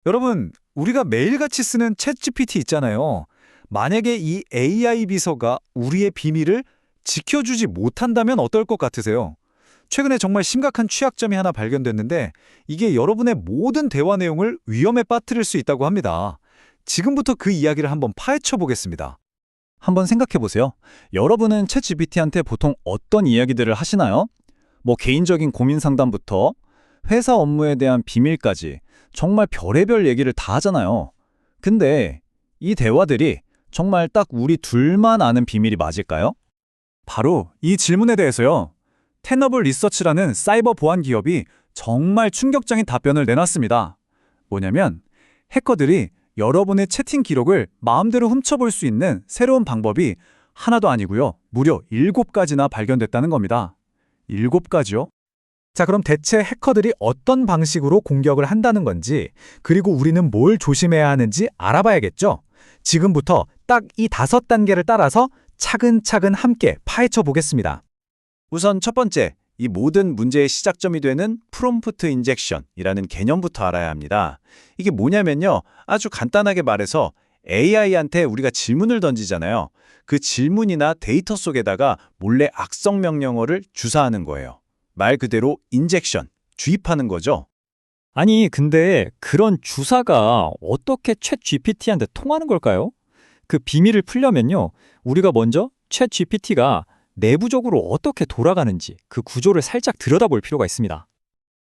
여러분, 우리가 매일같이 쓰는 챗GPT 있잖아요. 만약에 이 AI 비서가 우리의 비밀을 지켜주지 못한다면 어떨 것 같으세요? 최근에 정말 심각한 취약점이 하나 발견됐는데 이게 여러분의 모든 대화 내용을 위험에 빠뜨릴 수 있다고 합니다. 지금부터 그 이야기를 한번 파헤쳐 보겠습니다. 한번 생각해 보세요. 여러분은 챗GPT한테 보통 어떤 이야기들을 하시나요? 뭐 개인적인 고민 상담부터 회사 업무에 대한 비밀까지 정말 별의별 얘기를 다 하잖아요. 근데 이 대화들이 정말 딱 우리 둘만 아는 비밀이 맞을까요? 바로 이 질문에 대해서요. 테너블 리서치라는 사이버 보안 기업이 정말 충격적인 답변을 내놨습니다. 뭐냐면 해커들이 여러분의 채팅 기록을 마음대로 훔쳐볼 수 있는 새로운 방법이 하나도 아니고요. 무려 7가지나 발견됐다는 겁니다. 7가지요? 자, 그럼 대체 해커들이 어떤 방식으로 공격을 한다는 건지, 그리고 우리는 뭘 조심해야 하는지 알아봐야겠죠? 지금부터 딱 이 5단계를 따라서 차근차근 함께 파헤쳐 보겠습니다. 우선 첫 번째, 이 모든 문제의 시작점이 되는 프롬프트 인젝션이라는 개념부터 알아야 합니다. 이게 뭐냐면요. 아주 간단하게 말해서 AI한테 우리가 질문을 던지잖아요. 그 질문이나 데이터 속에다가 몰래 악성 명령어를 주사하는 거예요. 말 그대로 인젝션, 주입하는 거죠. 아니, 근데 그런 주사가 어떻게 챗 GPT한테 통하는 걸까요? 그 비밀을 풀려면요, 우리가 먼저 챗 GPT가 내부적으로 어떻게 돌아가는지 그 구조를 살짝 들여다볼 필요가 있습니다.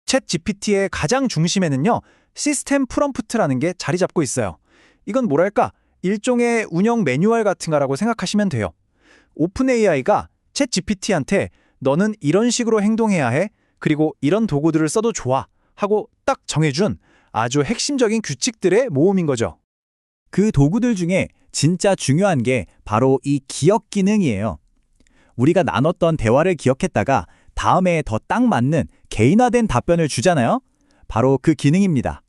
챗 GPT의 가장 중심에는요, 시스템 프롬프트라는 게 자리 잡고 있어요. 이건 뭐랄까, 일종의 운영 매뉴얼 같은 거라고 생각하시면 돼요. 오픈 AI가 챗 GPT한테 너는 이런 식으로 행동해야 해, 그리고 이런 도구들을 써도 좋아 하고 딱 정해준 아주 핵심적인 규칙들의 모음인 거죠. 그 도구들 중에 진짜 중요한 게 바로 이 기억 기능이에요. 우리가 나눴던 대화를 기억했다가 다음에 더 딱 맞는 개인화된 답변을 주잖아요. 바로 그 기능입니다.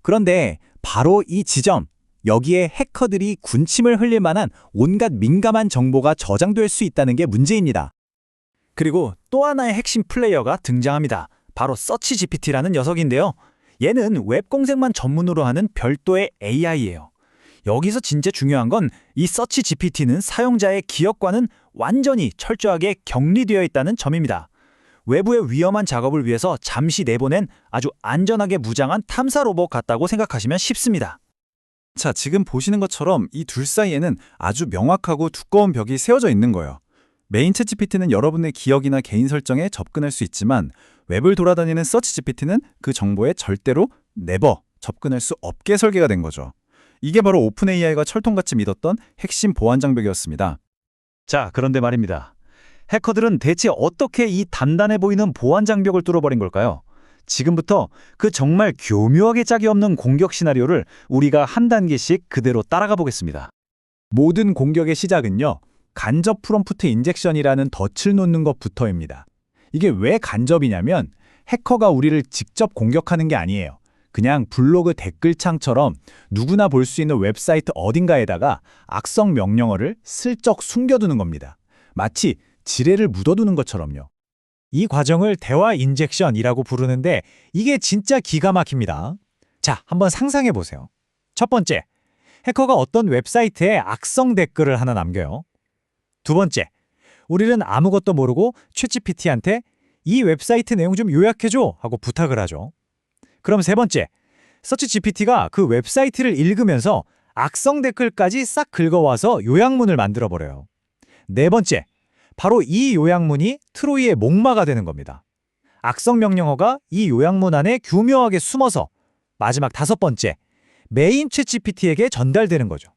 그런데 바로 이 지점, 여기에 해커들이 군침을 흘릴 만한 온갖 민감한 정보가 저장될 수 있다는 게 문제입니다. 그리고 또 하나의 핵심 플레이어가 등장합니다. 바로 서치 GPT라는 녀석인데요. 얘는 웹 검색만 전문으로 하는 별도의 AI예요. 여기서 진짜 중요한 건 이 서치 GPT는 사용자의 기억과는 완전히 철저하게 격리되어 있다는 점입니다. 외부의 위험한 작업을 위해서 잠시 내보낸 아주 안전하게 무장한 탐사 로봇 같다고 생각하시면 쉽습니다. 자, 지금 보시는 것처럼 이 둘 사이에는 아주 명확하고 두꺼운 벽이 세워져 있는 거예요. 메인 챗 GPT는 여러분의 기억이나 개인 설정에 접근할 수 있지만 웹을 돌아다니는 서치 GPT는 그 정보에 절대로 네버 접근할 수 없게 설계가 된 거죠. 이게 바로 오픈 AI가 철통같이 믿었던 핵심 보안 장벽이었습니다. 자, 그런데 말입니다. 해커들은 대체 어떻게 이 단단해 보이는 보안 장벽을 뚫어버린 걸까요? 지금부터 그 정말 교묘하게 짝이 없는 공격 시나리오를 우리가 한 단계씩 그대로 따라가 보겠습니다. 모든 공격의 시작은요. 간접 프롬프트 인젝션이라는 덫을 놓는 것부터입니다. 이게 왜 간접이냐면 해커가 우리를 직접 공격하는 게 아니에요. 그냥 블로그 댓글창처럼 누구나 볼 수 있는 웹사이트 어딘가에다가 악성 명령어를 슬쩍 숨겨두는 겁니다. 마치 지뢰를 묻어두는 것처럼요. 이 과정을 대화 인젝션이라고 부르는데 이게 진짜 기가 막힙니다. 자, 한번 상상해 보세요. 첫 번째, 해커가 어떤 웹사이트에 악성 댓글을 하나 남겨요. 두 번째, 우리는 아무것도 모르고 챗GPT한테 이 웹사이트 내용 좀 요약해줘 하고 부탁을 하죠. 그럼 세 번째, 서치 GPT가 그 웹사이트를 읽으면서 악성 댓글까지 싹 긁어와서 요약문을 만들어버려요. 네 번째, 바로 이 요약문이 트로이의 목마가 되는 겁니다. 악성 명령어가 이 요약문 안에 교묘하게 숨어서 마지막 다섯 번째, 메인 챗GPT에게 전달되는 거죠.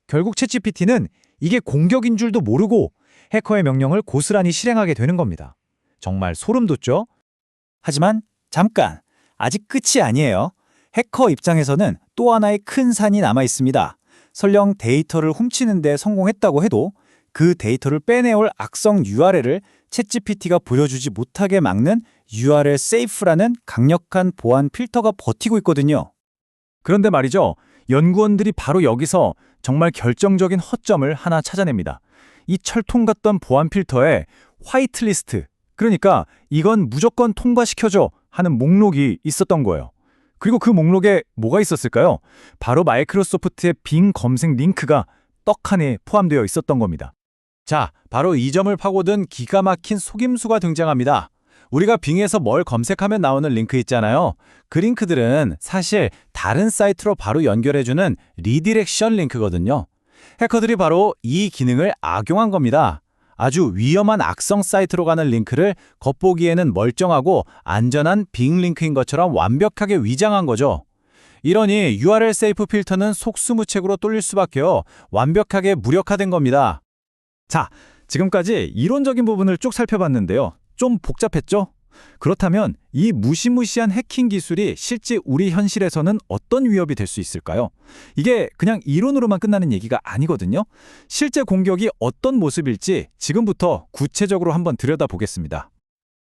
결국 챗GPT는 이게 공격인 줄도 모르고 해커의 명령을 고스란히 실행하게 되는 겁니다. 정말 소름 돋죠? 하지만 잠깐, 아직 끝이 아니에요. 해커 입장에서는 또 하나의 큰 산이 남아 있습니다. 설령 데이터를 훔치는 데 성공했다고 해도 그 데이터를 빼내올 악성 URL을 챗GPT가 보여주지 못하게 막는 URL safe라는 강력한 보안 필터가 버티고 있거든요. 그런데 말이죠. 연구원들이 바로 여기서 정말 결정적인 허점을 하나 찾아냅니다. 이 철통 같던 보안 필터에 화이트리스트, 그러니까 이건 무조건 통과시켜줘 하는 목록이 있었던 거예요. 그리고 그 목록에 뭐가 있었을까요? 바로 마이크로소프트의 빙 검색 링크가 떡하니 포함되어 있었던 겁니다. 자, 바로 이 점을 파고든 기가 막힌 속임수가 등장합니다. 우리가 빙에서 뭘 검색하면 나오는 링크 있잖아요. 그 링크들은 사실 다른 사이트로 바로 연결해주는 리디렉션 링크거든요. 해커들이 바로 이 기능을 악용한 겁니다. 아주 위험한 악성 사이트로 가는 링크를 겉보기에는 멀쩡하고 안전한 빙 링크인 것처럼 완벽하게 위장한 거죠. 이러니 URL 세이프 필터는 속수무책으로 뚫릴 수밖에요. 완벽하게 무력화된 겁니다. 자, 지금까지 이론적인 부분을 쭉 살펴봤는데요. 좀 복잡했죠? 그렇다면 이 무시무시한 해킹 기술이 실제 우리 현실에서는 어떤 위협이 될 수 있을까요? 이게 그냥 이론으로만 끝나는 얘기가 아니거든요. 실제 공격이 어떤 모습일지 지금부터 구체적으로 한번 들여다보겠습니다.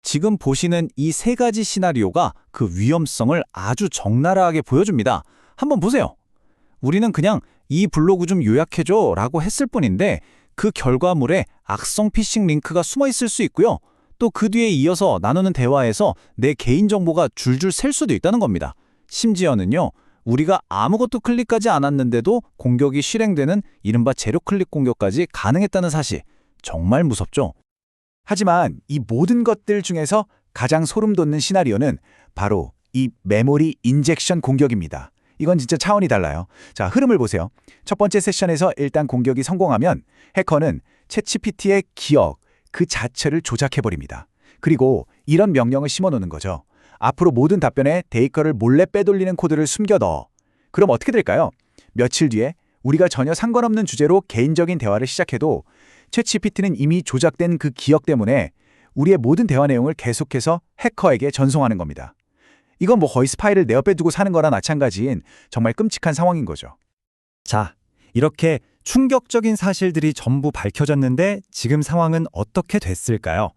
지금 보시는 이 세 가지 시나리오가 그 위험성을 아주 적나라하게 보여줍니다. 한번 보세요. 우리는 그냥 이 블로그 좀 요약해줘 라고 했을 뿐인데 그 결과물에 악성 피싱 링크가 숨어 있을 수 있고요. 또 그 뒤에 이어서 나누는 대화에서 내 개인정보가 줄줄 셀 수도 있다는 겁니다. 심지어는요, 우리가 아무것도 클릭하지 않았는데도 공격이 실행되는 이른바 제로 클릭 공격까지 가능했다는 사실, 정말 무섭죠? 하지만 이 모든 것들 중에서 가장 소름 돋는 시나리오는 바로 이 메모리 인젝션 공격입니다. 이건 진짜 차원이 달라요. 자, 흐름을 보세요. 첫 번째 세션에서 일단 공격이 성공하면 해커는 챗GPT의 기억, 그 자체를 조작해버립니다. 그리고 이런 명령을 심어놓는 거죠. 앞으로 모든 답변에 데이터를 몰래 빼돌리는 코드를 숨겨넣어. 그럼 어떻게 될까요? 며칠 뒤에 우리가 전혀 상관없는 주제로 개인적인 대화를 시작해도 챗GPT는 이미 조작된 그 기억 때문에 우리의 모든 대화 내용을 계속해서 해커에게 전송하는 겁니다. 이건 뭐 거의 스파이를 내 옆에 두고 사는 거랑 마찬가지인 정말 끔찍한 상황인 거죠. 자, 이렇게 충격적인 사실들이 전부 밝혀졌는데 지금 상황은 어떻게 됐을까요?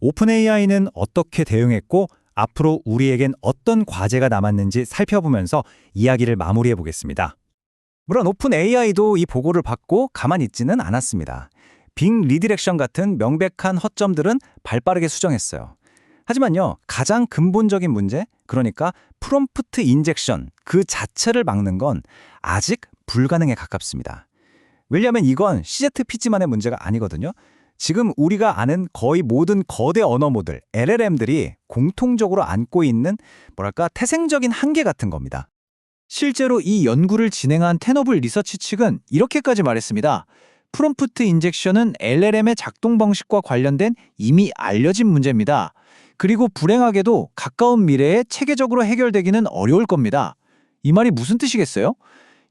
오픈 AI는 어떻게 대응했고 앞으로 우리에겐 어떤 과제가 남았는지 살펴보면서 이야기를 마무리해 보겠습니다. 물론 오픈 AI도 이 보고를 받고 가만히 있지는 않았습니다. 빙 리디렉션 같은 명백한 허점들은 발빠르게 수정했어요. 하지만요, 가장 근본적인 문제, 그러니까 프롬프트 인젝션 그 자체를 막는 건 아직 불가능에 가깝습니다. 왜냐하면 이건 ChatGPT만의 문제가 아니거든요. 지금 우리가 아는 거의 모든 거대 언어 모델, LLM들이 공통적으로 안고 있는 태생적인 한계 같은 겁니다. 실제로 이 연구를 진행한 테너블 리서치 측은 이렇게까지 말했습니다. 프롬프트 인젝션은 LLM의 작동 방식과 관련된 이미 알려진 문제입니다. 그리고 불행하게도 가까운 미래에 체계적으로 해결되기는 어려울 겁니다. 이 말이 무슨 뜻이겠어요?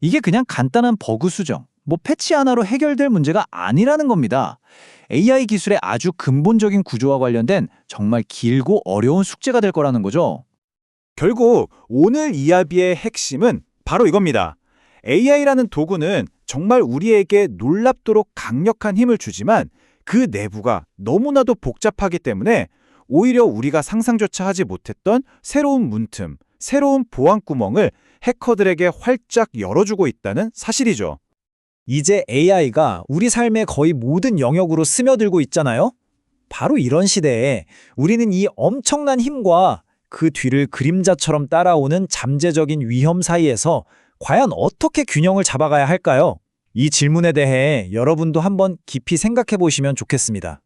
이게 그냥 간단한 버그 수정, 패치 하나로 해결될 문제가 아니라는 겁니다. AI 기술의 아주 근본적인 구조와 관련된 정말 길고 어려운 숙제가 될 거라는 거죠. 결국 오늘 이야기의 핵심은 바로 이겁니다. AI라는 도구는 정말 우리에게 놀랍도록 강력한 힘을 주지만 그 내부가 너무나도 복잡하기 때문에 오히려 우리가 상상조차 하지 못했던 새로운 문틈, 새로운 보안구멍을 해커들에게 활짝 열어주고 있다는 사실이죠. 이제 AI가 우리 삶의 거의 모든 영역으로 스며들고 있잖아요? 바로 이런 시대에 우리는 이 엄청난 힘과 그 뒤를 그림자처럼 따라오는 잠재적인 위험 사이에서 과연 어떻게 균형을 잡아가야 할까요? 이 질문에 대해 여러분도 한번 깊이 생각해 보시면 좋겠습니다.